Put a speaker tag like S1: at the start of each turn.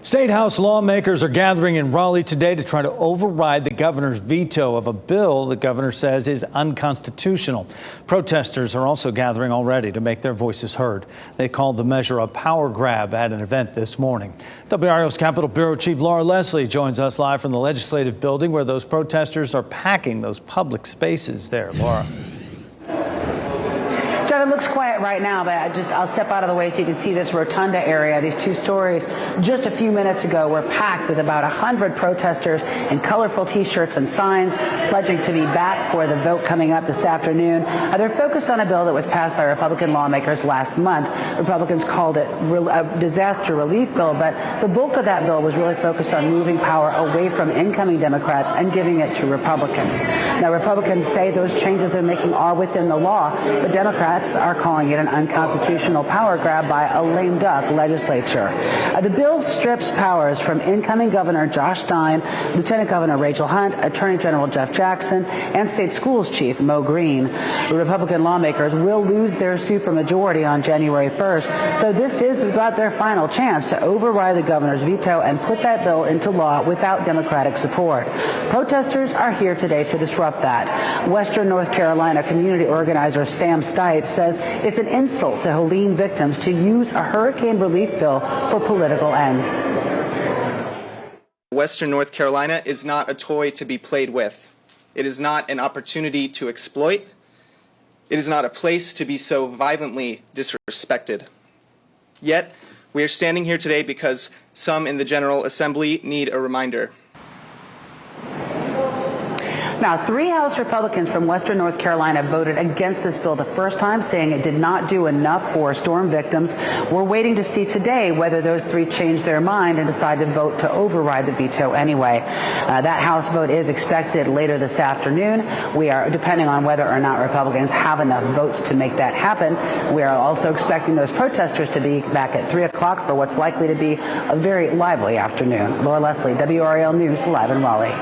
S1: State House lawmakers are gathering in Raleigh today to try to override the governor's veto of a bill the governor says is unconstitutional. Protesters are also gathering already to make their voices heard. They called the measure a power grab at an event this morning. WRAL's Capitol Bureau Chief Laura Leslie joins us live from the Legislative Building, where those protesters are packing those public spaces there. Laura.
S2: Jeff, it looks quiet right now, but I'll step out of the way so you can see this rotunda area. These two stories just a few minutes ago were packed with about 100 protesters in colorful T-shirts and signs pledging to be back for the vote coming up this afternoon. They're focused on a bill that was passed by Republican lawmakers last month. Republicans called it a disaster relief bill, but the bulk of that bill was really focused on moving power away from incoming Democrats and giving it to Republicans. Now, Republicans say those changes they're making are within the law, but Democrats are calling it an unconstitutional power grab by a lame duck legislature. The bill strips powers from incoming Governor Josh Stein, Lieutenant Governor Rachel Hunt, Attorney General Jeff Jackson, and State Schools Chief Mo Green. The Republican lawmakers will lose their supermajority on January 1st, so this is about their final chance to override the governor's veto and put that bill into law without Democratic support. Protesters are here today to disrupt that. Western North Carolina community organizer Sam Stites says it's an insult to Helene victims to use a hurricane relief bill for political ends.
S3: Western North Carolina is not a toy to be played with. It is not an opportunity to exploit. It is not a place to be so violently disrespected. Yet, we are standing here today because some in the General Assembly need a reminder.
S2: Now, 3 House Republicans from Western North Carolina voted against this bill the first time, saying it did not do enough for storm victims. We're waiting to see today whether those 3 change their mind and decide to vote to override the veto anyway. That House vote is expected later this afternoon. We are depending on whether or not Republicans have enough votes to make that happen. We are also expecting those protesters to be back at 3 o'clock for what's likely to be a very lively afternoon. Laura Leslie, WRAL News, live in Raleigh.